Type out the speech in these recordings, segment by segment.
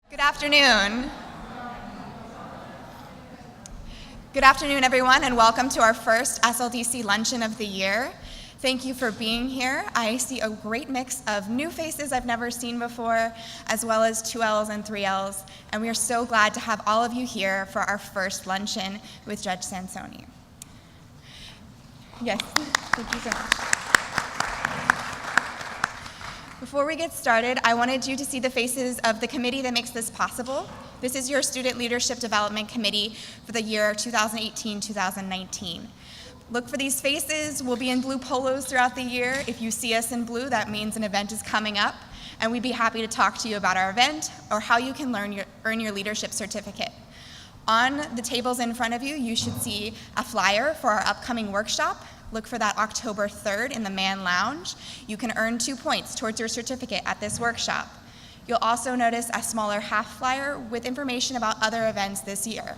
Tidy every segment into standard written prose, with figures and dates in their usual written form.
Good afternoon. Good afternoon, everyone, and welcome to our first SLDC luncheon of the year. Thank you for being here. I see a great mix of new faces I've never seen before, as well as 2Ls and 3Ls, and we are so glad to have all of you here for our first luncheon with Judge Sansoni. Yes, thank you so much. Before we get started, I wanted you to see the faces of the committee that makes this possible. This is your Student Leadership Development Committee for the year 2018-2019. Look for these faces. We'll be in blue polos throughout the year. If you see us in blue, that means an event is coming up, and we'd be happy to talk to you about our event or how you can earn your leadership certificate. On the tables in front of you, you should see a flyer for our upcoming workshop. Look for that October 3rd in the Man Lounge. You can earn 2 points towards your certificate at this workshop. You'll also notice a smaller half flyer with information about other events this year.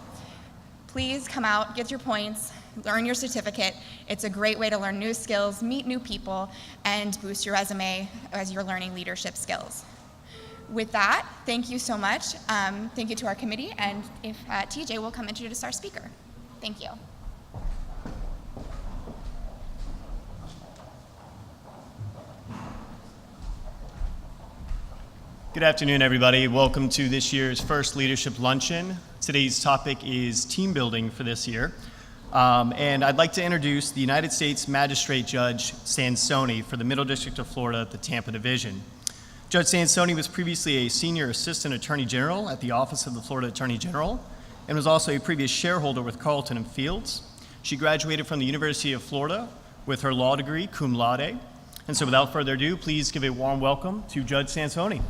Please come out, get your points, earn your certificate. It's a great way to learn new skills, meet new people, and boost your resume as you're learning leadership skills. With that, thank you so much. Thank you to our committee, and if TJ will come introduce our speaker. Thank you. Good afternoon, everybody. Welcome to this year's first leadership luncheon. Today's topic is team building for this year. And I'd like to introduce the United States Magistrate Judge Sansoni for the Middle District of Florida, the Tampa Division. Judge Sansoni was previously a Senior Assistant Attorney General at the Office of the Florida Attorney General and was also a previous shareholder with Carlton and Fields. She graduated from the University of Florida with her law degree, cum laude. And so without further ado, please give a warm welcome to Judge Sansoni.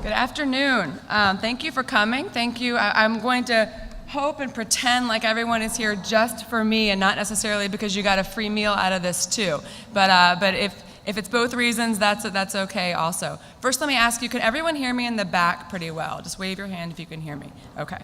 Good afternoon. Thank you for coming. Thank you. I'm going to hope and pretend like everyone is here just for me and not necessarily because you got a free meal out of this too. But if it's both reasons, that's okay also. First, let me ask you, can everyone hear me in the back pretty well? Just wave your hand if you can hear me. Okay.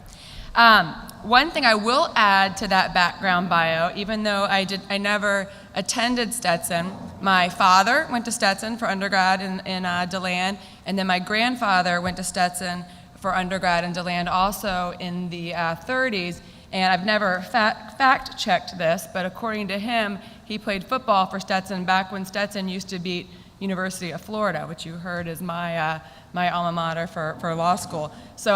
One thing I will add to that background bio, even though I never attended Stetson, my father went to Stetson for undergrad in DeLand, and then my grandfather went to Stetson for undergrad in DeLand also in the 30s, and I've never fact-checked this, but according to him, he played football for Stetson back when Stetson used to beat University of Florida, which you heard is my alma mater for law school. So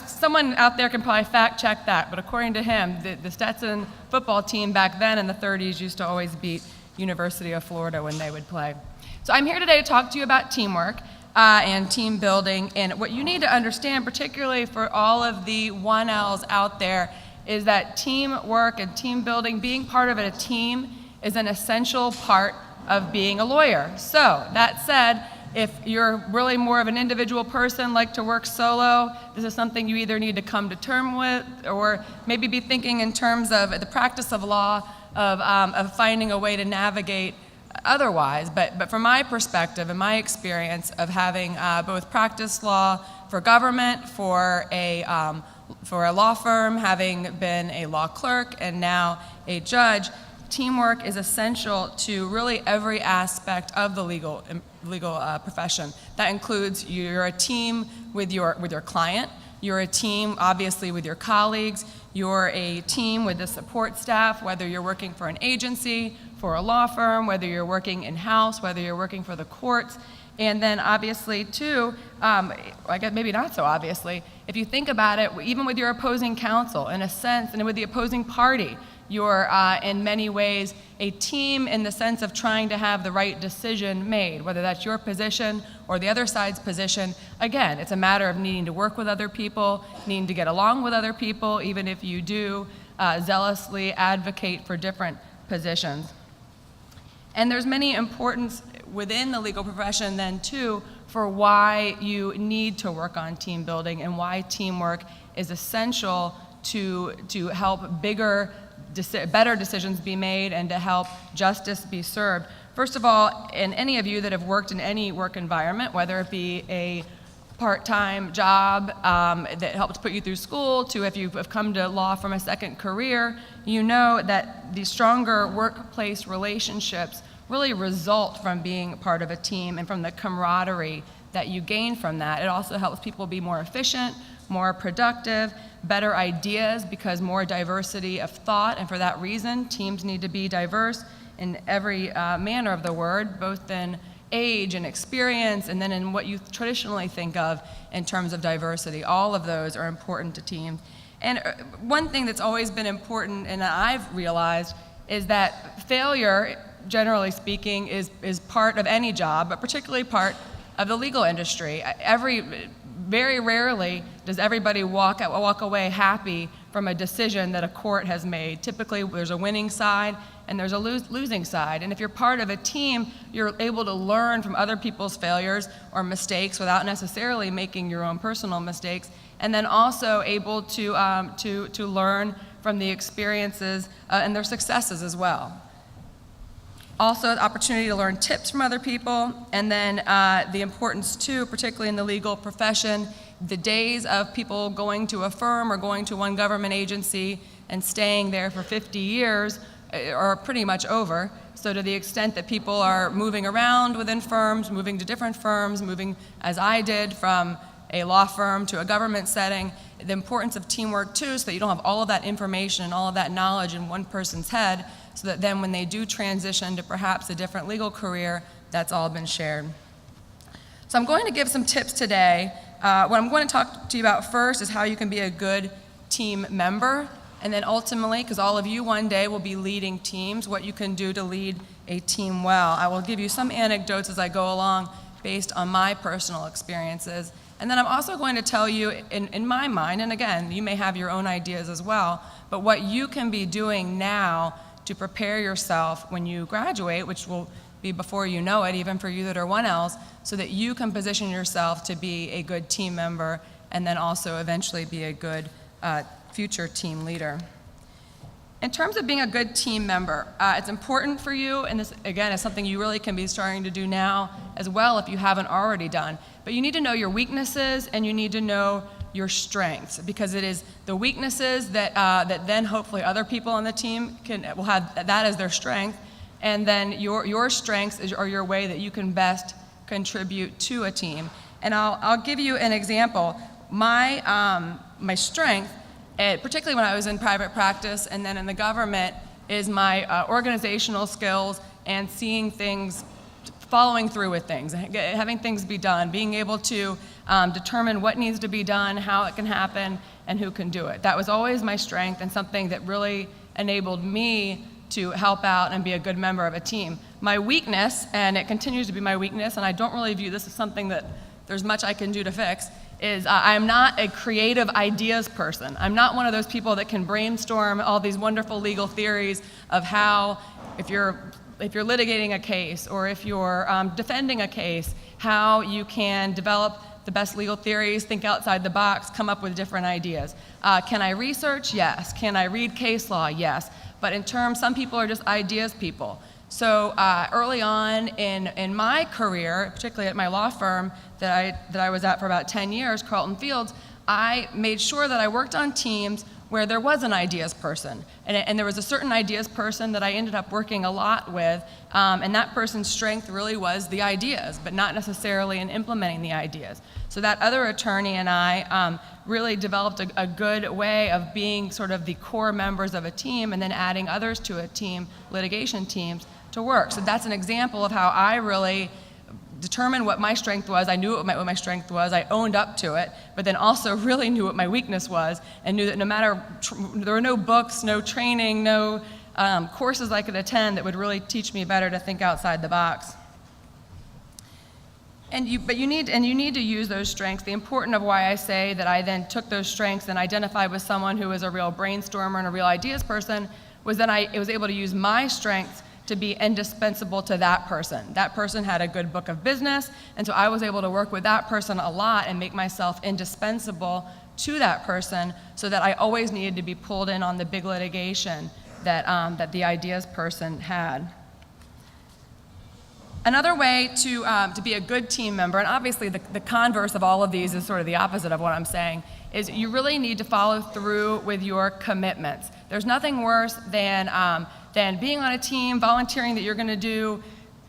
someone out there can probably fact check that, but according to him, the Stetson football team back then in the 30s used to always beat University of Florida when they would play. So I'm here today to talk to you about teamwork and team building, and what you need to understand, particularly for all of the 1Ls out there, is that teamwork and team building, being part of a team, is an essential part of being a lawyer. So that said, if you're really more of an individual person, like to work solo, this is something you either need to come to terms with or maybe be thinking in terms of the practice of law, of finding a way to navigate otherwise. But from my perspective and my experience of having both practiced law for government, for a law firm, having been a law clerk, and now a judge, teamwork is essential to really every aspect of the legal profession. That includes you're a team with your client, you're a team obviously with your colleagues, you're a team with the support staff, whether you're working for an agency, for a law firm, whether you're working in-house, whether you're working for the courts, and then obviously too, I guess maybe not so obviously, if you think about it, even with your opposing counsel in a sense, and with the opposing party, you're in many ways a team in the sense of trying to have the right decision made, whether that's your position or the other side's position. Again, it's a matter of needing to work with other people, needing to get along with other people, even if you do zealously advocate for different positions. And there's many importance within the legal profession then too for why you need to work on team building and why teamwork is essential to help better decisions be made and to help justice be served. First of all, and any of you that have worked in any work environment, whether it be a part-time job that helps put you through school, to if you've come to law from a second career, you know that the stronger workplace relationships really result from being part of a team and from the camaraderie that you gain from that. It also helps people be more efficient, more productive, better ideas, because more diversity of thought, and for that reason, teams need to be diverse in every manner of the word, both in age and experience, and then in what you traditionally think of in terms of diversity. All of those are important to teams. And one thing that's always been important, and that I've realized, is that failure, generally speaking, is part of any job, but particularly part of the legal industry. Very rarely does everybody walk away happy from a decision that a court has made. Typically, there's a winning side and there's a losing side. And if you're part of a team, you're able to learn from other people's failures or mistakes without necessarily making your own personal mistakes, and then also able to learn from the experiences and their successes as well. Also, the opportunity to learn tips from other people, and then the importance too, particularly in the legal profession, the days of people going to a firm or going to one government agency and staying there for 50 years are pretty much over. So to the extent that people are moving around within firms, moving to different firms, moving, as I did, from a law firm to a government setting, the importance of teamwork too, so that you don't have all of that information and all of that knowledge in one person's head, so that then when they do transition to perhaps a different legal career, that's all been shared. So I'm going to give some tips today. What I'm going to talk to you about first is how you can be a good team member, and then ultimately, because all of you one day will be leading teams, what you can do to lead a team well. I will give you some anecdotes as I go along based on my personal experiences. And then I'm also going to tell you, in my mind, and again, you may have your own ideas as well, but what you can be doing now to prepare yourself when you graduate, which will be before you know it, even for you that are 1Ls, so that you can position yourself to be a good team member and then also eventually be a good future team leader. In terms of being a good team member, it's important for you, and this, again, is something you really can be starting to do now as well if you haven't already done, but you need to know your weaknesses and you need to know your strengths, because it is the weaknesses that then hopefully other people on the team will have that as their strength, and then your strengths are your way that you can best contribute to a team. And I'll give you an example. My strength, particularly when I was in private practice and then in the government, is my organizational skills and seeing things, following through with things, having things be done, being able to determine what needs to be done, how it can happen, and who can do it. That was always my strength and something that really enabled me to help out and be a good member of a team. My weakness, and it continues to be my weakness, and I don't really view this as something that there's much I can do to fix, is I'm not a creative ideas person. I'm not one of those people that can brainstorm all these wonderful legal theories of how, if you're litigating a case or if you're defending a case, how you can develop the best legal theories, think outside the box, come up with different ideas. Can I research? Yes. Can I read case law? Yes. But in terms, some people are just ideas people. So early on in my career, particularly at my law firm that I was at for about 10 years, Carlton Fields, I made sure that I worked on teams where there was an ideas person. And there was a certain ideas person that I ended up working a lot with, and that person's strength really was the ideas, but not necessarily in implementing the ideas. So that other attorney and I really developed a good way of being sort of the core members of a team and then adding others to a team, litigation teams, to work. So that's an example of how I really determined what my strength was. I knew what my strength was. I owned up to it, but then also really knew what my weakness was and knew that no matter, there were no books, no training, no courses I could attend that would really teach me better to think outside the box. But you need to use those strengths. The important of why I say that I then took those strengths and identified with someone who was a real brainstormer and a real ideas person was that I was able to use my strengths to be indispensable to that person. That person had a good book of business, and so I was able to work with that person a lot and make myself indispensable to that person so that I always needed to be pulled in on the big litigation that the ideas person had. Another way to be a good team member, and obviously the converse of all of these is sort of the opposite of what I'm saying, is you really need to follow through with your commitments. There's nothing worse than being on a team, volunteering that you're going to do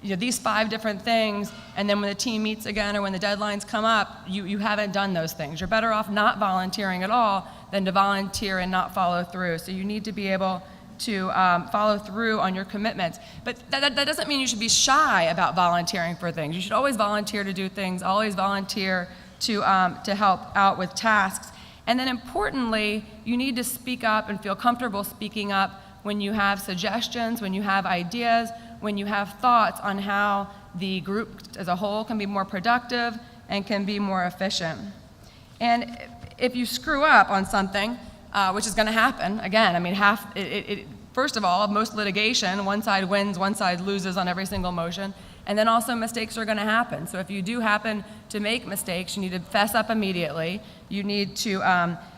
these 5 different things, and then when the team meets again or when the deadlines come up, you haven't done those things. You're better off not volunteering at all than to volunteer and not follow through. So you need to be able to follow through on your commitments. But that doesn't mean you should be shy about volunteering for things. You should always volunteer to do things, always volunteer to help out with tasks. And then importantly, you need to speak up and feel comfortable speaking up when you have suggestions, when you have ideas, when you have thoughts on how the group as a whole can be more productive and can be more efficient. And if you screw up on something, which is going to happen, again, I mean, first of all, most litigation, one side wins, one side loses on every single motion, and then also mistakes are going to happen. So if you do happen to make mistakes, you need to fess up immediately. You need to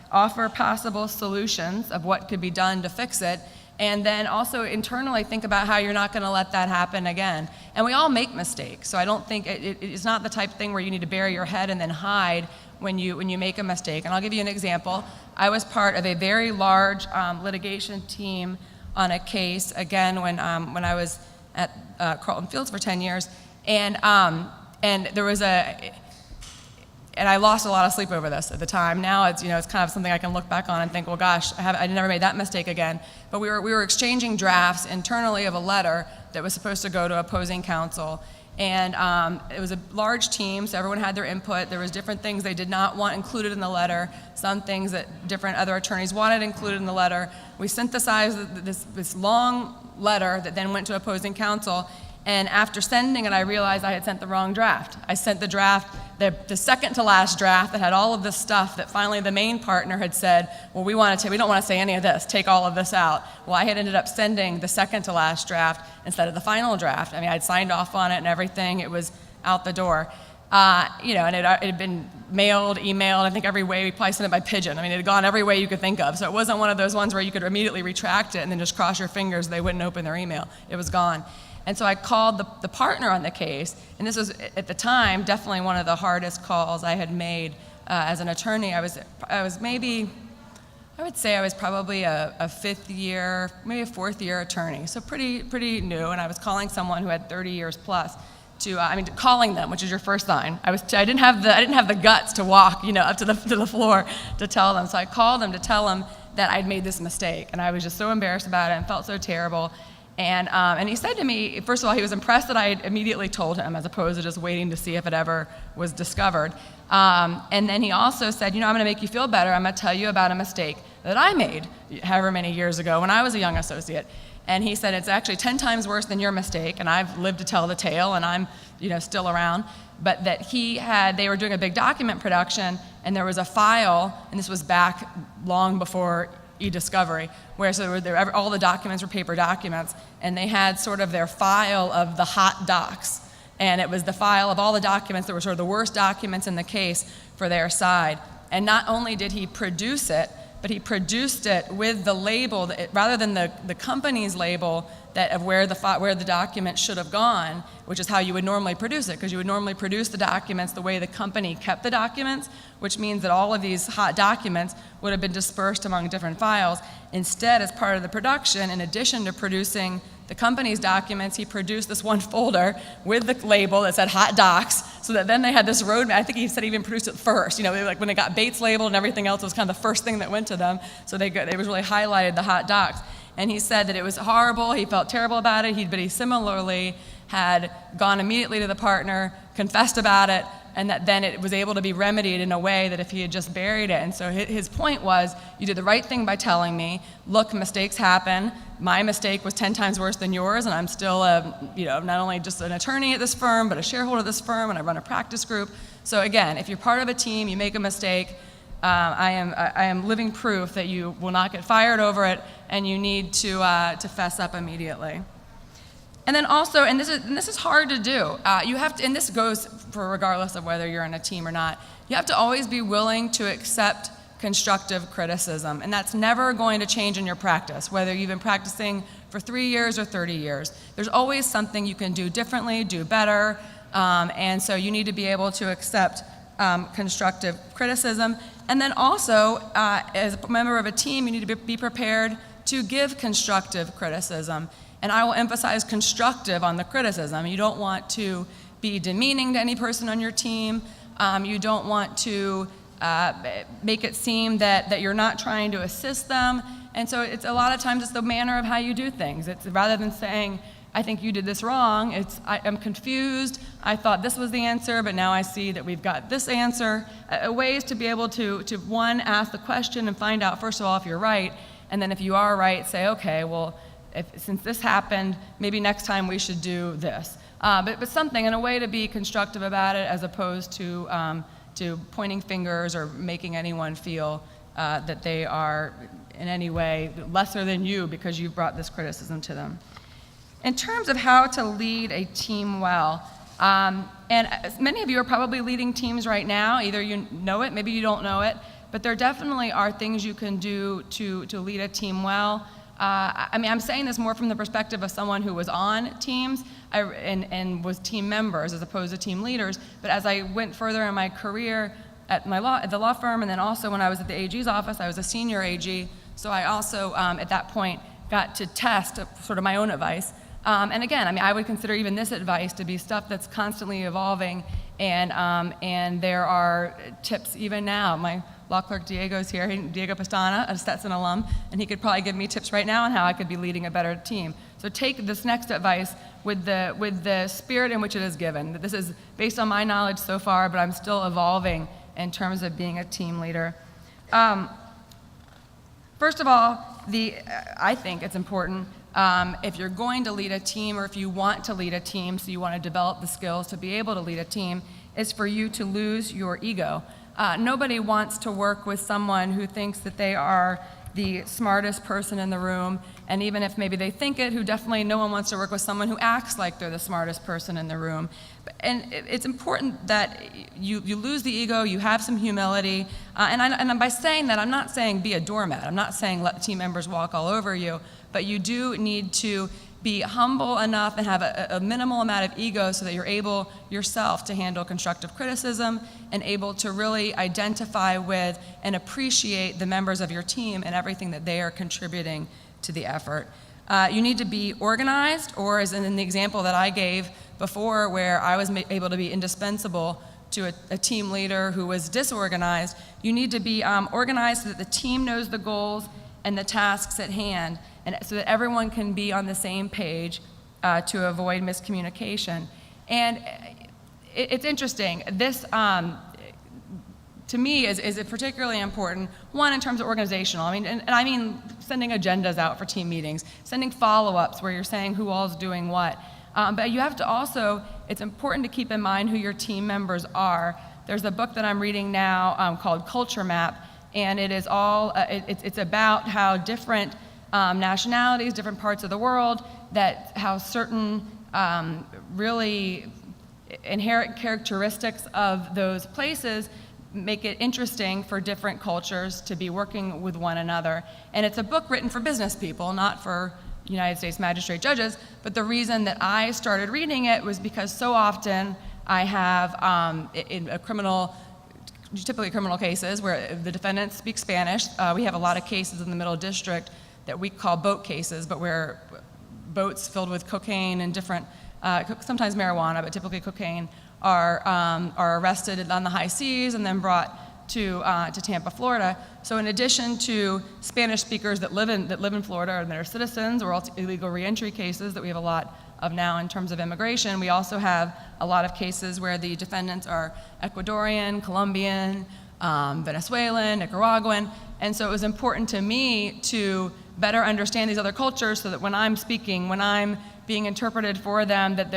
offer possible solutions of what could be done to fix it, and then also internally think about how you're not going to let that happen again. And we all make mistakes, so I don't think it's not the type of thing where you need to bury your head and then hide when you make a mistake. And I'll give you an example. I was part of a very large litigation team on a case, again, when I was at Carlton Fields for 10 years, and there was and I lost a lot of sleep over this at the time. Now it's kind of something I can look back on and think, well, gosh, I never made that mistake again. But we were exchanging drafts internally of a letter that was supposed to go to opposing counsel. And it was a large team, so everyone had their input. There was different things they did not want included in the letter, some things that different other attorneys wanted included in the letter. We synthesized this long letter that then went to opposing counsel, and after sending it, I realized I had sent the wrong draft. I sent the draft, the second to last draft that had all of this stuff that finally the main partner had said, well, we don't want to say any of this, take all of this out. Well, I had ended up sending the second to last draft instead of the final draft. I mean, I'd signed off on it and everything, it was out the door. And it had been mailed, emailed, I think every way. We probably sent it by pigeon. I mean, it had gone every way you could think of. So it wasn't one of those ones where you could immediately retract it and then just cross your fingers they wouldn't open their email. It was gone. And so I called the partner on the case, and this was, at the time, definitely one of the hardest calls I had made as an attorney. I was maybe, I would say I was probably a 5th year, maybe a 4th year attorney, so pretty new, and I was calling someone who had 30 years plus calling them, which is your first sign. I didn't have the guts to walk, up to the floor to tell them. So I called them to tell them that I'd made this mistake, and I was just so embarrassed about it and felt so terrible. And he said to me, first of all, he was impressed that I had immediately told him as opposed to just waiting to see if it ever was discovered. And then he also said, I'm going to make you feel better. I'm going to tell you about a mistake that I made however many years ago when I was a young associate. And he said, it's actually 10 times worse than your mistake, and I've lived to tell the tale, and I'm still around. But that they were doing a big document production, and there was a file, and this was back long before e-discovery, where all the documents were paper documents, and they had sort of their file of the hot docs, and it was the file of all the documents that were sort of the worst documents in the case for their side. And not only did he produce it, but he produced it with the label, rather than the company's label of where the document should have gone, which is how you would normally produce it, because you would normally produce the documents the way the company kept the documents, which means that all of these hot documents would have been dispersed among different files. Instead, as part of the production, in addition to producing the company's documents, he produced this one folder with the label that said hot docs, so that then they had this roadmap. I think he said he even produced it first. Like when it got Bates labeled and everything else, it was kind of the first thing that went to them. So they was really highlighted the hot docs. And he said that it was horrible. He felt terrible about it. But he similarly had gone immediately to the partner, confessed about it, and that then it was able to be remedied in a way that if he had just buried it. And so his point was, you did the right thing by telling me, look, mistakes happen. My mistake was 10 times worse than yours, and I'm still not only just an attorney at this firm, but a shareholder of this firm, and I run a practice group. So again, if you're part of a team, you make a mistake, I am living proof that you will not get fired over it, and you need to fess up immediately. And then also, and this is hard to do, you have to, and this goes for regardless of whether you're in a team or not, you have to always be willing to accept constructive criticism. And that's never going to change in your practice, whether you've been practicing for 3 years or 30 years. There's always something you can do differently, do better, and so you need to be able to accept constructive criticism. And then also, as a member of a team, you need to be prepared to give constructive criticism. And I will emphasize constructive on the criticism. You don't want to be demeaning to any person on your team. You don't want to make it seem that you're not trying to assist them. And so it's a lot of times it's the manner of how you do things. It's rather than saying, I think you did this wrong, I'm confused, I thought this was the answer, but now I see that we've got this answer. Ways to be able to one, ask the question and find out, first of all, if you're right, and then if you are right, say, okay, well, since this happened, maybe next time we should do this. But something, in a way to be constructive about it, as opposed to pointing fingers or making anyone feel that they are in any way lesser than you because you've brought this criticism to them. In terms of how to lead a team well, and many of you are probably leading teams right now. Either you know it, maybe you don't know it, but there definitely are things you can do to lead a team well. I mean, I'm saying this more from the perspective of someone who was on teams and was team members as opposed to team leaders. But as I went further in my career at the law firm, and then also when I was at the AG's office, I was a senior AG. So I also, at that point, got to test sort of my own advice. And again, I mean, I would consider even this advice to be stuff that's constantly evolving, and there are tips even now. My law clerk Diego's here, Diego Pastana, a Stetson alum, and he could probably give me tips right now on how I could be leading a better team. So take this next advice with the spirit in which it is given. This is based on my knowledge so far, but I'm still evolving in terms of being a team leader. First of all, I think it's important if you're going to lead a team, or if you want to lead a team, so you want to develop the skills to be able to lead a team, is for you to lose your ego. Nobody wants to work with someone who thinks that they are the smartest person in the room, and even if maybe they think it, no one wants to work with someone who acts like they're the smartest person in the room. And it's important that you lose the ego, you have some humility, and by saying that, I'm not saying be a doormat. I'm not saying let team members walk all over you, but you do need to be humble enough and have a minimal amount of ego so that you're able yourself to handle constructive criticism and able to really identify with and appreciate the members of your team and everything that they are contributing to the effort. You need to be organized, or as in the example that I gave before where I was able to be indispensable to a team leader who was disorganized, you need to be organized so that the team knows the goals and the tasks at hand, and so that everyone can be on the same page to avoid miscommunication. And it's interesting. This, to me, is particularly important, one, in terms of organizational. I mean, and I mean sending agendas out for team meetings, sending follow-ups where you're saying who all's doing what. But you have to also, it's important to keep in mind who your team members are. There's a book that I'm reading now called Culture Map, and it is all, it's about how different nationalities, different parts of the world, how certain really inherent characteristics of those places make it interesting for different cultures to be working with one another. And it's a book written for business people, not for United States magistrate judges, but the reason that I started reading it was because so often I have in a typically criminal cases where the defendants speak Spanish. We have a lot of cases in the Middle District that we call boat cases, but where boats filled with cocaine and different, sometimes marijuana, but typically cocaine, are arrested on the high seas and then brought to Tampa, Florida. So in addition to Spanish speakers that live in Florida and that are citizens, or illegal reentry cases that we have a lot of now in terms of immigration, we also have a lot of cases where the defendants are Ecuadorian, Colombian, Venezuelan, Nicaraguan, and so it was important to me to better understand these other cultures so that when I'm speaking, when I'm being interpreted for them, that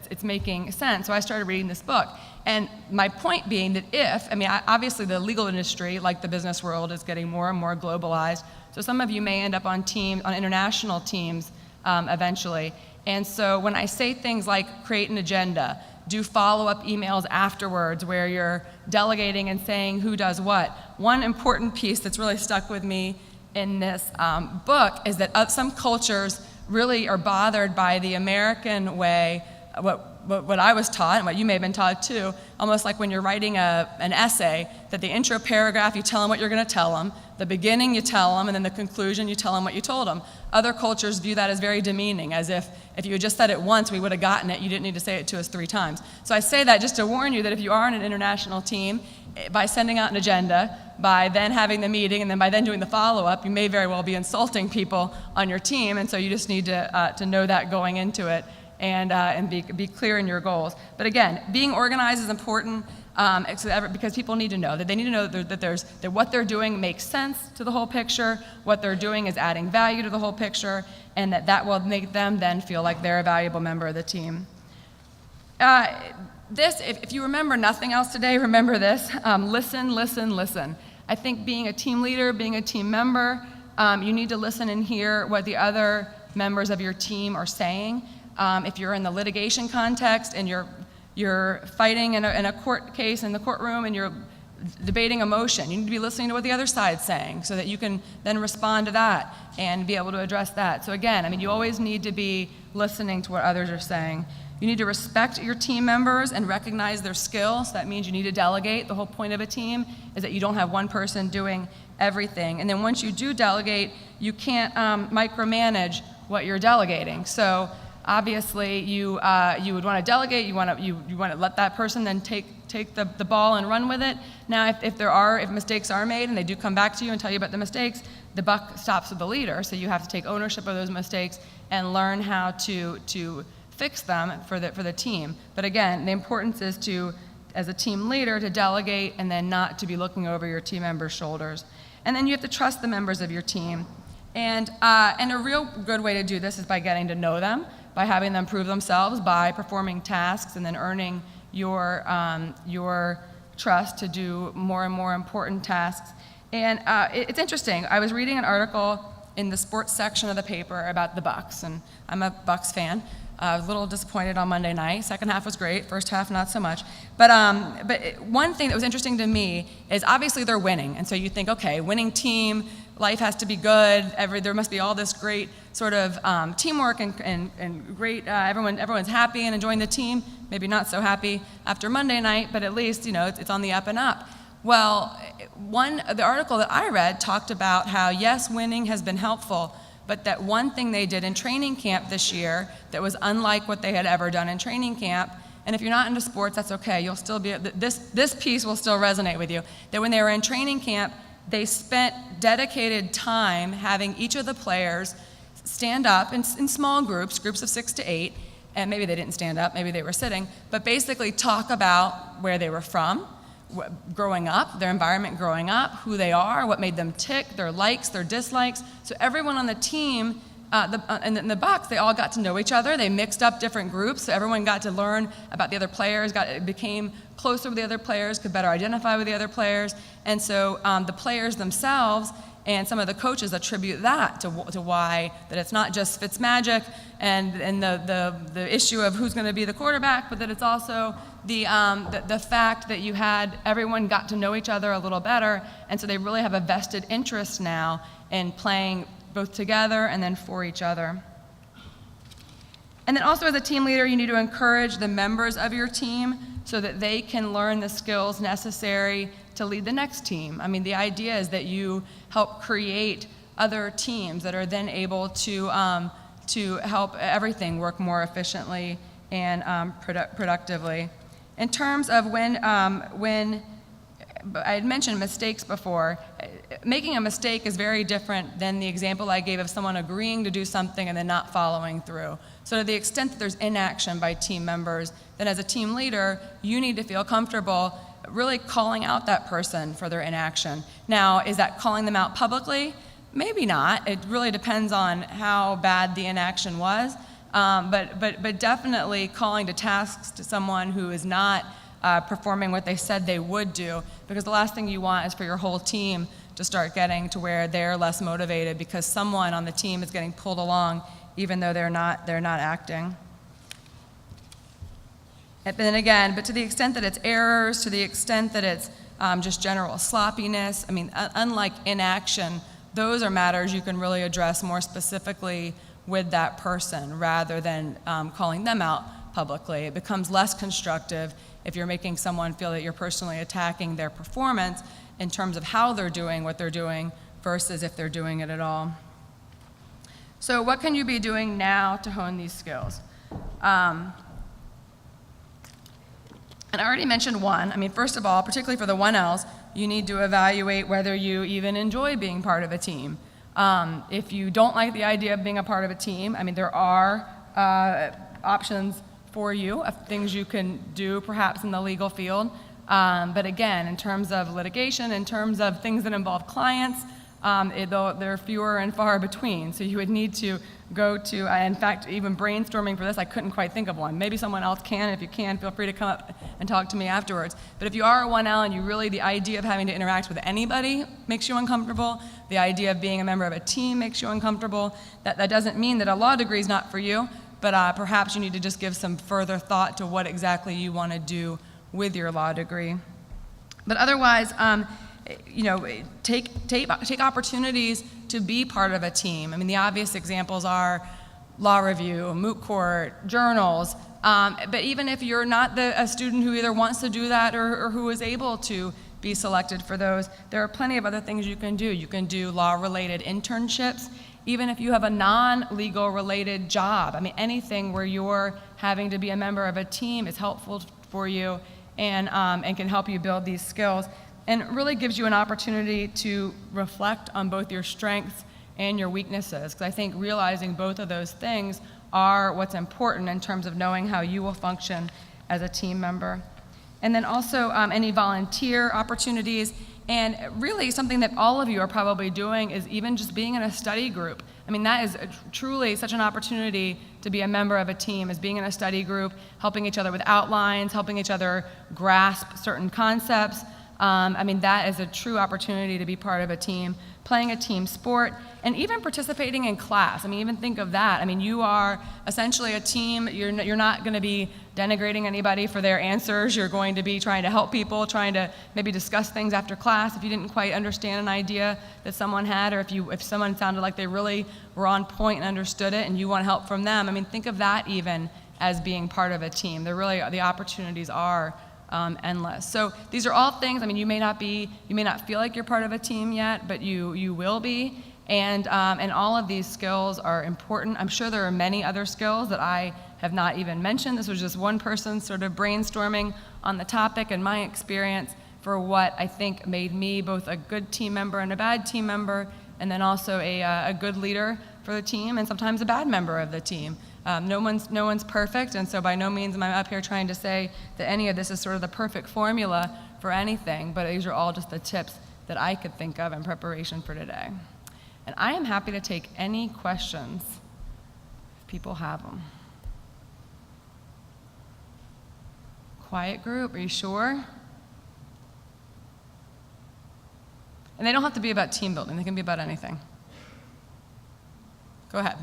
it's making sense. So I started reading this book. And my point being that obviously the legal industry, like the business world, is getting more and more globalized. So some of you may end up on international teams eventually. And so when I say things like create an agenda, do follow-up emails afterwards where you're delegating and saying who does what. One important piece that's really stuck with me in this book is that some cultures really are bothered by the American way, what I was taught, and what you may have been taught too, almost like when you're writing an essay, that the intro paragraph, you tell them what you're going to tell them, the beginning you tell them, and then the conclusion you tell them what you told them. Other cultures view that as very demeaning, as if you had just said it once, we would have gotten it, you didn't need to say it to us 3 times. So I say that just to warn you that if you are in an international team, by sending out an agenda, by then having the meeting, and then by then doing the follow-up, you may very well be insulting people on your team, and so you just need to know that going into it. And be clear in your goals. But again, being organized is important because people need to know that they need to know that what they're doing makes sense to the whole picture, what they're doing is adding value to the whole picture, and that will make them then feel like they're a valuable member of the team. If you remember nothing else today, remember this: listen, listen, listen. I think being a team leader, being a team member, you need to listen and hear what the other members of your team are saying. If you're in the litigation context and you're fighting in a court case in the courtroom and you're debating a motion, you need to be listening to what the other side's saying so that you can then respond to that and be able to address that. So again, you always need to be listening to what others are saying. You need to respect your team members and recognize their skills. That means you need to delegate. The whole point of a team is that you don't have one person doing everything. And then once you do delegate, you can't micromanage what you're delegating. So obviously, you would want to delegate. You want to let that person then take the ball and run with it. Now, if mistakes are made and they do come back to you and tell you about the mistakes, the buck stops with the leader. So you have to take ownership of those mistakes and learn how to fix them for the team. But again, the importance is as a team leader, to delegate and then not to be looking over your team members' shoulders. And then you have to trust the members of your team. And a real good way to do this is by getting to know them, by having them prove themselves, by performing tasks and then earning your trust to do more and more important tasks. And it's interesting. I was reading an article in the sports section of the paper about the Bucks, and I'm a Bucks fan. I was a little disappointed on Monday night. Second half was great. First half, not so much. But one thing that was interesting to me is obviously they're winning. And so you think, okay, winning team, life has to be good. There must be all this great sort of teamwork and great, everyone's happy and enjoying the team. Maybe not so happy after Monday night, but at least, it's on the up and up. Well, the article that I read talked about how, yes, winning has been helpful, but that one thing they did in training camp this year that was unlike what they had ever done in training camp, and if you're not into sports, that's okay. You'll still be, this piece will still resonate with you, that when they were in training camp, they spent dedicated time having each of the players stand up in small groups of 6 to 8, and maybe they didn't stand up, maybe they were sitting, but basically talk about where they were from, growing up, their environment growing up, who they are, what made them tick, their likes, their dislikes. So everyone on the team, and the Bucks, they all got to know each other. They mixed up different groups, so everyone got to learn about the other players, became closer with the other players, could better identify with the other players. And so the players themselves and some of the coaches attribute that to why that it's not just Fitzmagic and the issue of who's going to be the quarterback, but that it's also the fact that everyone got to know each other a little better, and so they really have a vested interest now in playing both together and then for each other. And then also as a team leader, you need to encourage the members of your team so that they can learn the skills necessary to lead the next team. The idea is that you help create other teams that are then able to help everything work more efficiently and productively. In terms of when I had mentioned mistakes before, making a mistake is very different than the example I gave of someone agreeing to do something and then not following through. So to the extent that there's inaction by team members, then as a team leader, you need to feel comfortable really calling out that person for their inaction. Now, is that calling them out publicly? Maybe not. It really depends on how bad the inaction was. But definitely calling to tasks to someone who is not performing what they said they would do, because the last thing you want is for your whole team to start getting to where they're less motivated because someone on the team is getting pulled along even though they're not acting. But then again, but to the extent that it's errors, to the extent that it's just general sloppiness, I mean, unlike inaction, those are matters you can really address more specifically with that person rather than calling them out publicly. It becomes less constructive if you're making someone feel that you're personally attacking their performance in terms of how they're doing what they're doing versus if they're doing it at all. So what can you be doing now to hone these skills? And I already mentioned one. I mean, first of all, particularly for the 1Ls, you need to evaluate whether you even enjoy being part of a team. If you don't like the idea of being a part of a team, I mean, there are options for you of things you can do perhaps in the legal field. But again, in terms of litigation, in terms of things that involve clients, though they're fewer and far between. So you would need to go to, in fact, even brainstorming for this, I couldn't quite think of one. Maybe someone else can. If you can, feel free to come up and talk to me afterwards. But if you are a 1L and you really, the idea of having to interact with anybody makes you uncomfortable, the idea of being a member of a team makes you uncomfortable, that doesn't mean that a law degree is not for you, but perhaps you need to just give some further thought to what exactly you want to do with your law degree. But otherwise, take opportunities to be part of a team. I mean, the obvious examples are law review, moot court, journals. But even if you're not a student who either wants to do that or who is able to be selected for those, there are plenty of other things you can do. You can do law-related internships, even if you have a non-legal related job. I mean, anything where you're having to be a member of a team is helpful for you and can help you build these skills. And it really gives you an opportunity to reflect on both your strengths and your weaknesses, because I think realizing both of those things are what's important in terms of knowing how you will function as a team member. And then also any volunteer opportunities, and really something that all of you are probably doing is even just being in a study group. I mean, that is truly such an opportunity to be a member of a team, is being in a study group, helping each other with outlines, helping each other grasp certain concepts. I mean, that is a true opportunity to be part of a team, playing a team sport, and even participating in class. I mean, even think of that. I mean, you are essentially a team. You're not going to be denigrating anybody for their answers. You're going to be trying to help people, trying to maybe discuss things after class if you didn't quite understand an idea that someone had, or if someone sounded like they really were on point and understood it and you want help from them. I mean, think of that even as being part of a team. The opportunities are endless. So these are all things. I mean, you may not feel like you're part of a team yet, but you will be. And all of these skills are important. I'm sure there are many other skills that I have not even mentioned. This was just one person sort of brainstorming on the topic and my experience for what I think made me both a good team member and a bad team member, and then also a good leader for the team and sometimes a bad member of the team. No one's perfect, and so by no means am I up here trying to say that any of this is sort of the perfect formula for anything, but these are all just the tips that I could think of in preparation for today. And I am happy to take any questions if people have them. Quiet group, are you sure? And they don't have to be about team building, they can be about anything. Go ahead.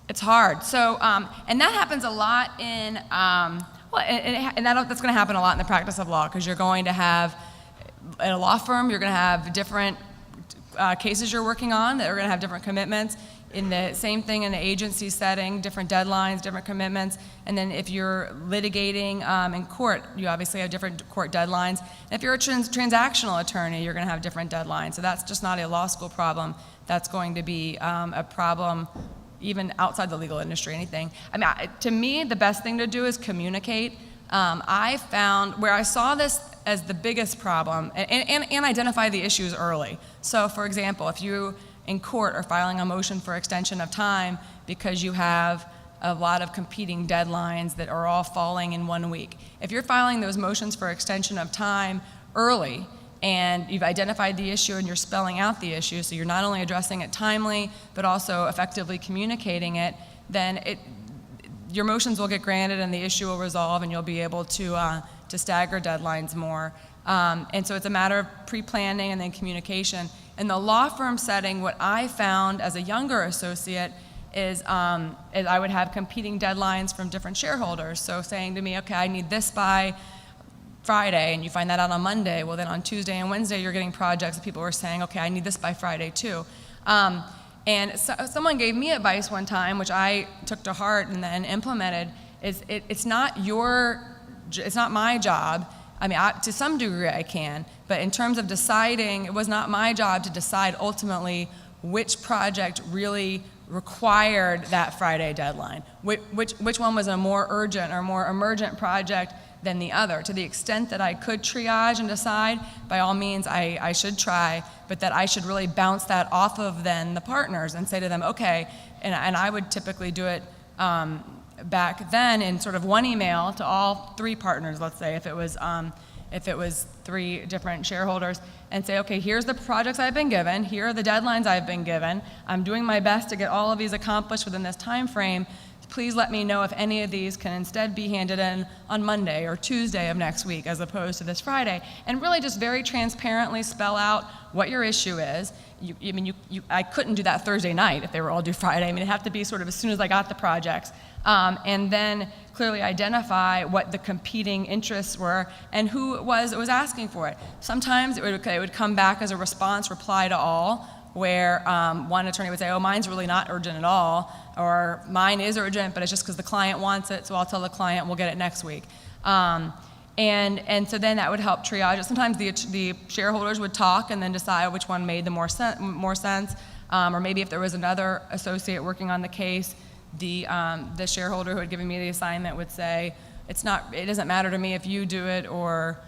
It's hard. So, and that happens a lot in, that's going to happen a lot in the practice of law, because you're going to have, at a law firm, you're going to have different cases you're working on that are going to have different commitments. In the same thing in the agency setting, different deadlines, different commitments. And then if you're litigating in court, you obviously have different court deadlines. And if you're a transactional attorney, you're going to have different deadlines. So that's just not a law school problem. That's going to be a problem even outside the legal industry, anything. I mean, to me, the best thing to do is communicate. I found where I saw this as the biggest problem, and identify the issues early. So, for example, if you in court are filing a motion for extension of time because you have a lot of competing deadlines that are all falling in 1 week. If you're filing those motions for extension of time early, and you've identified the issue and you're spelling out the issue, so you're not only addressing it timely, but also effectively communicating it, then your motions will get granted and the issue will resolve, and you'll be able to stagger deadlines more. And so it's a matter of pre-planning and then communication. In the law firm setting, what I found as a younger associate is I would have competing deadlines from different shareholders. So saying to me, okay, I need this by Friday, and you find that out on Monday. Well, then on Tuesday and Wednesday, you're getting projects that people were saying, okay, I need this by Friday too. And so, someone gave me advice one time, which I took to heart and then implemented, is it's not my job. I mean, to some degree I can, but in terms of deciding, it was not my job to decide ultimately which project really required that Friday deadline, which one was a more urgent or more emergent project than the other. To the extent that I could triage and decide, by all means I should try, but that I should really bounce that off of then the partners and say to them, okay, and I would typically do it back then in sort of one email to all three partners, let's say, if it was three different shareholders, and say, okay, here's the projects I've been given, here are the deadlines I've been given, I'm doing my best to get all of these accomplished within this time frame. Please let me know if any of these can instead be handed in on Monday or Tuesday of next week as opposed to this Friday, and really just very transparently spell out what your issue is. I couldn't do that Thursday night if they were all due Friday. I mean, it'd have to be sort of as soon as I got the projects. And then clearly identify what the competing interests were and who it was that was asking for it. Sometimes it would come back as a reply to all, where one attorney would say, oh, mine's really not urgent at all, or mine is urgent, but it's just because the client wants it, so I'll tell the client we'll get it next week. And so then that would help triage it. Sometimes the shareholders would talk and then decide which one made the more sense, or maybe if there was another associate working on the case, the shareholder who had given me the assignment would say, it doesn't matter to me if you do it or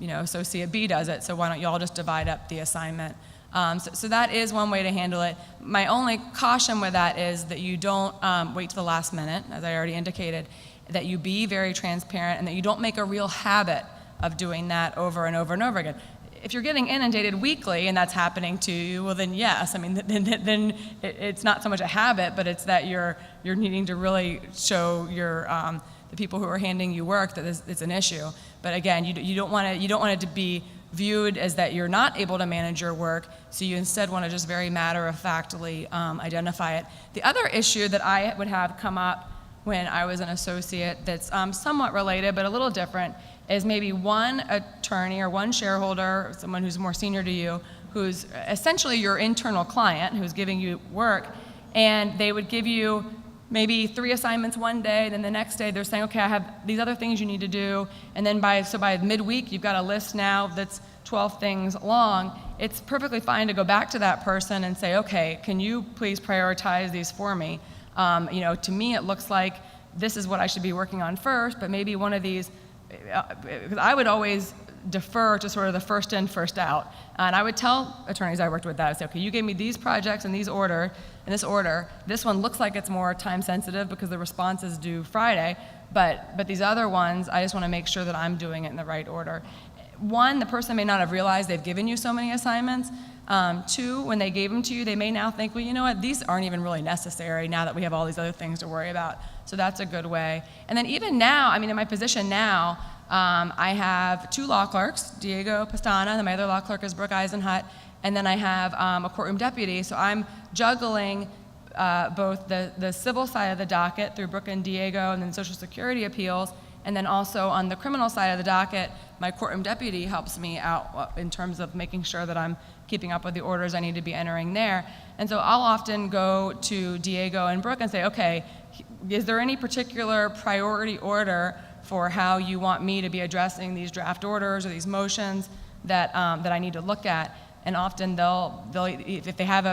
associate B does it, so why don't you all just divide up the assignment. So that is one way to handle it. My only caution with that is that you don't wait to the last minute, as I already indicated, that you be very transparent and that you don't make a real habit of doing that over and over and over again. If you're getting inundated weekly and that's happening to you, well then yes, I mean, then it's not so much a habit, but it's that you're needing to really show the people who are handing you work that it's an issue. But again, you don't want it to be viewed as that you're not able to manage your work, so you instead want to just very matter-of-factly identify it. The other issue that I would have come up when I was an associate that's somewhat related but a little different is maybe one attorney or one shareholder, someone who's more senior to you, who's essentially your internal client who's giving you work, and they would give you maybe 3 assignments one day, then the next day they're saying, okay, I have these other things you need to do, and then by midweek you've got a list now that's 12 things long. It's perfectly fine to go back to that person and say, okay, can you please prioritize these for me? To me it looks like this is what I should be working on first, but maybe one of these, because I would always defer to sort of the first in, first out. And I would tell attorneys I worked with that, I would say, okay, you gave me these projects in this order. This one looks like it's more time sensitive because the response is due Friday, but these other ones, I just want to make sure that I'm doing it in the right order. One, the person may not have realized they've given you so many assignments. 2, when they gave them to you, they may now think, well, you know what, these aren't even really necessary now that we have all these other things to worry about. So that's a good way. And then even now, I mean, in my position now, I have 2 law clerks, Diego Pastana, and my other law clerk is Brooke Eisenhut, and then I have a courtroom deputy. So I'm juggling both the civil side of the docket through Brooke and Diego, and then Social Security appeals, and then also on the criminal side of the docket, my courtroom deputy helps me out in terms of making sure that I'm keeping up with the orders I need to be entering there. And so I'll often go to Diego and Brooke and say, okay, is there any particular priority order for how you want me to be addressing these draft orders or these motions that I need to look at? And often they'll if they have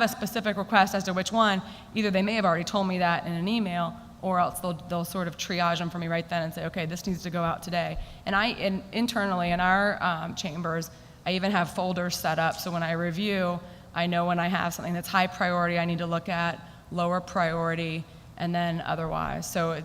a specific request as to which one, either they may have already told me that in an email, or else they'll sort of triage them for me right then and say, okay, this needs to go out today. And internally in our chambers, I even have folders set up, so when I review, I know when I have something that's high priority I need to look at, lower priority, and then otherwise. So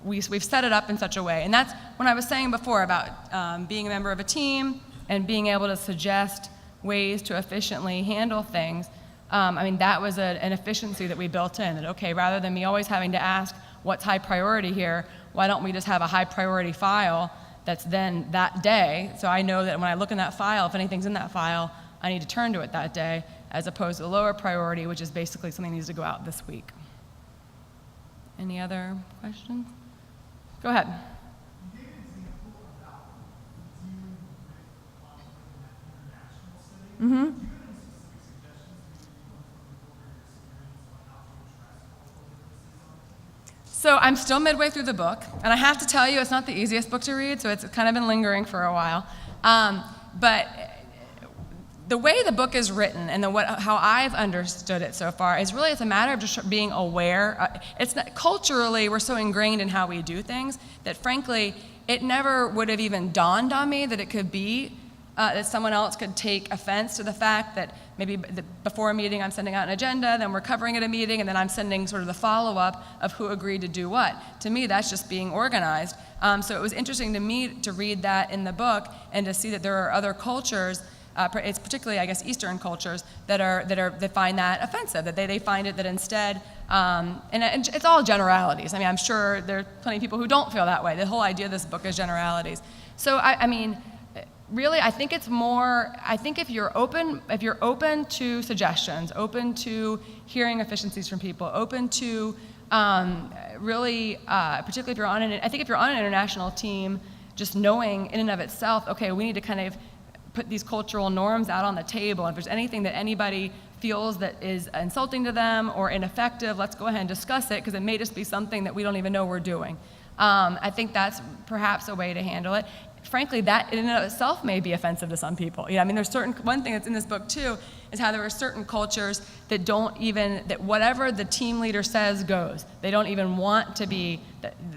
we've set it up in such a way. And that's when I was saying before about being a member of a team and being able to suggest ways to efficiently handle things. That was an efficiency that we built in, that okay, rather than me always having to ask what's high priority here, why don't we just have a high priority file that's then that day. So I know that when I look in that file, if anything's in that file, I need to turn to it that day, as opposed to the lower priority, which is basically something that needs to go out this week. Any other questions? Go ahead. Mm-hmm. So I'm still midway through the book, and I have to tell you, it's not the easiest book to read, so it's kind of been lingering for a while. But the way the book is written and how I've understood it so far is really it's a matter of just being aware. It's not, culturally, we're so ingrained in how we do things that frankly, it never would have even dawned on me that it could be that someone else could take offense to the fact that maybe before a meeting I'm sending out an agenda, then we're covering at a meeting, and then I'm sending sort of the follow-up of who agreed to do what. To me, that's just being organized. So it was interesting to me to read that in the book and to see that there are other cultures, it's particularly, I guess, Eastern cultures, that find that offensive, that they find it that instead, and it's all generalities. I mean, I'm sure there are plenty of people who don't feel that way. The whole idea of this book is generalities. So I mean, really, I think it's more, I think if you're open to suggestions, open to hearing efficiencies from people, open to really, particularly if you're on I think if you're on an international team, just knowing in and of itself, okay, we need to kind of put these cultural norms out on the table. If there's anything that anybody feels that is insulting to them or ineffective, let's go ahead and discuss it, because it may just be something that we don't even know we're doing. I think that's perhaps a way to handle it. Frankly, that in and of itself may be offensive to some people. I mean, there's one thing that's in this book too, is how there are certain cultures that that whatever the team leader says goes. They don't even want to be,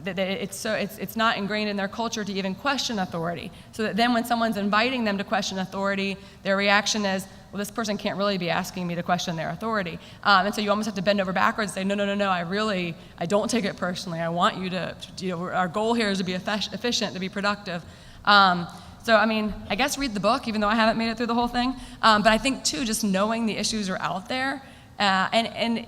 it's not ingrained in their culture to even question authority. So that then when someone's inviting them to question authority, their reaction is, well, this person can't really be asking me to question their authority. And so you almost have to bend over backwards and say, no, I don't take it personally. I want you to our goal here is to be efficient, to be productive. So, I mean, I guess read the book, even though I haven't made it through the whole thing. But I think, too, just knowing the issues are out there. And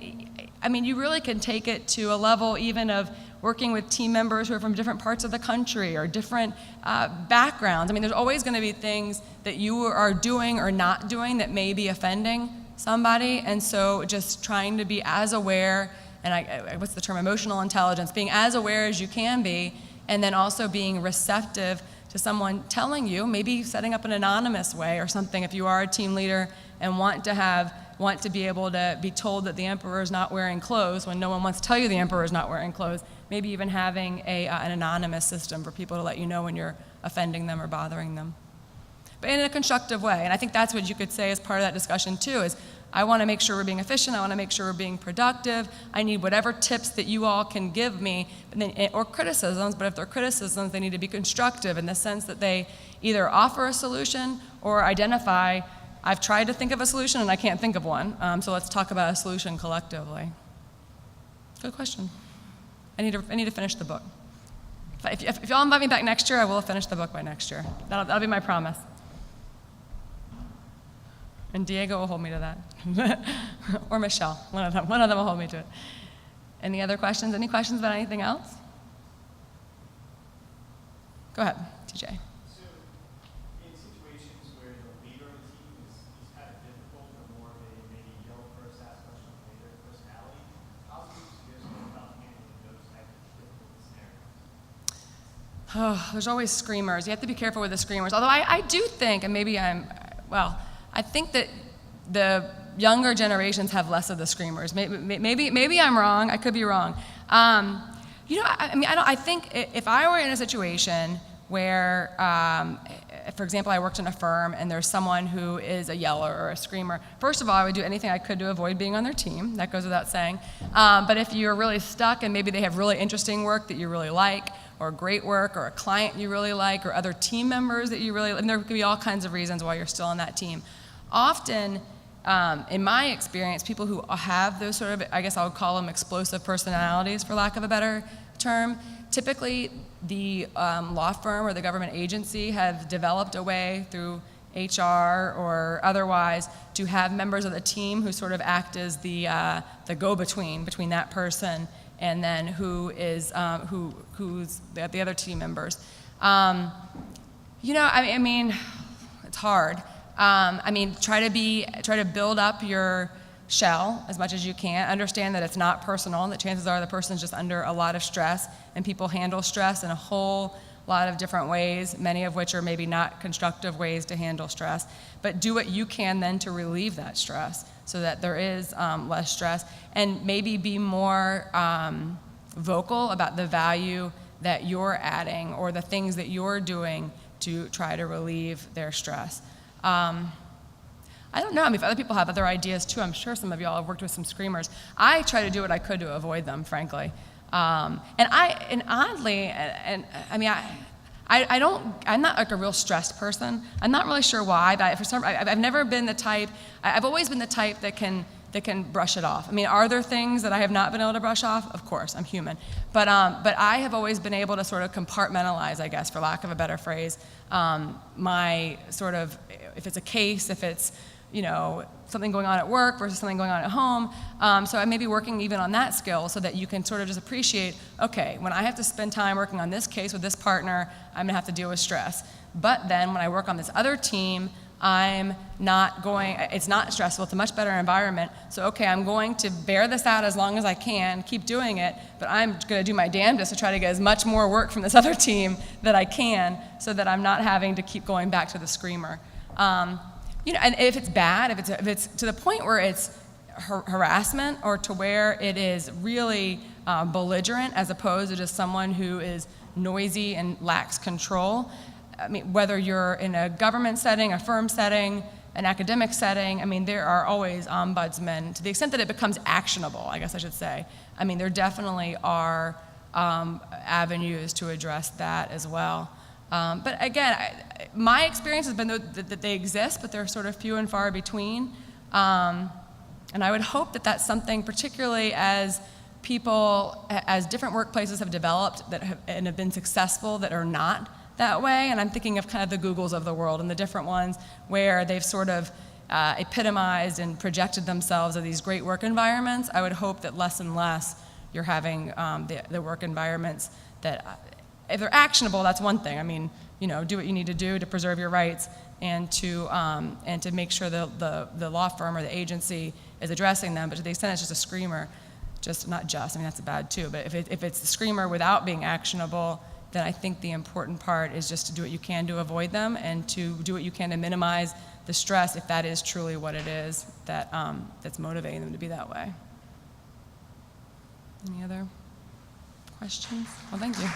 I mean, you really can take it to a level even of working with team members who are from different parts of the country or different backgrounds. I mean, there's always going to be things that you are doing or not doing that may be offending somebody. And so just trying to be as aware, and what's the term, emotional intelligence, being as aware as you can be, and then also being receptive to someone telling you, maybe setting up an anonymous way or something if you are a team leader and want to be able to be told that the emperor is not wearing clothes when no one wants to tell you the emperor is not wearing clothes. Maybe even having an anonymous system for people to let you know when you're offending them or bothering them. But in a constructive way, and I think that's what you could say as part of that discussion too, is I want to make sure we're being efficient, I want to make sure we're being productive, I need whatever tips that you all can give me, or criticisms, but if they're criticisms, they need to be constructive in the sense that they either offer a solution or identify, I've tried to think of a solution and I can't think of one, so let's talk about a solution collectively. Good question. I need to finish the book. If y'all invite me back next year, I will finish the book by next year. That'll be my promise. And Diego will hold me to that. Or Michelle, one of them will hold me to it. Any other questions? Any questions about anything else? Go ahead, TJ. So, in situations where the leader of the team is kind of difficult or more of a maybe yell first, ask question later personality, how do you suggest going about handling those types of difficult scenarios? Oh, there's always screamers. You have to be careful with the screamers. Although I do think, and maybe I think that the younger generations have less of the screamers. Maybe I'm wrong. I could be wrong. I think if I were in a situation where, for example, I worked in a firm and there's someone who is a yeller or a screamer, first of all, I would do anything I could to avoid being on their team. That goes without saying. But if you're really stuck and maybe they have really interesting work that you really like, or great work, or a client you really like, or other team members that you really like, and there could be all kinds of reasons why you're still on that team. Often, in my experience, people who have those sort of, I guess I would call them explosive personalities, for lack of a better term, typically the law firm or the government agency have developed a way through HR or otherwise to have members of the team who sort of act as the go-between between that person and then who's the other team members. I mean, it's hard. Try to build up your shell as much as you can. Understand that it's not personal, and that chances are the person's just under a lot of stress, and people handle stress in a whole lot of different ways, many of which are maybe not constructive ways to handle stress. But do what you can then to relieve that stress so that there is less stress, and maybe be more vocal about the value that you're adding or the things that you're doing to try to relieve their stress. I don't know. If other people have other ideas too, I'm sure some of y'all have worked with some screamers. I try to do what I could to avoid them, frankly. I'm not like a real stressed person. I'm not really sure why, but I've never been the type. I've always been the type that can brush it off. Are there things that I have not been able to brush off? Of course, I'm human. But I have always been able to sort of compartmentalize, I guess, for lack of a better phrase, my sort of, if it's a case, if it's, something going on at work versus something going on at home. So I may be working even on that skill so that you can sort of just appreciate, okay, when I have to spend time working on this case with this partner, I'm gonna have to deal with stress. But then when I work on this other team, it's not stressful, it's a much better environment. So, okay, I'm going to bear this out as long as I can, keep doing it, but I'm gonna do my damnedest to try to get as much more work from this other team that I can so that I'm not having to keep going back to the screamer. And if it's bad, if it's to the point where it's harassment or to where it is really belligerent as opposed to just someone who is noisy and lacks control, whether you're in a government setting, a firm setting, an academic setting, there are always ombudsmen, to the extent that it becomes actionable, I guess I should say. There definitely are avenues to address that as well. But again, my experience has been that they exist, but they're sort of few and far between. And I would hope that that's something, particularly as different workplaces have developed and have been successful that are not that way. And I'm thinking of kind of the Googles of the world and the different ones where they've sort of epitomized and projected themselves as these great work environments. I would hope that less and less you're having the work environments that, if they're actionable, that's one thing. Do what you need to do to preserve your rights and to make sure the law firm or the agency is addressing them. But to the extent it's just a screamer, that's bad too. But if it's a screamer without being actionable, then I think the important part is just to do what you can to avoid them and to do what you can to minimize the stress if that is truly what it is that's motivating them to be that way. Any other questions? Well, thank you.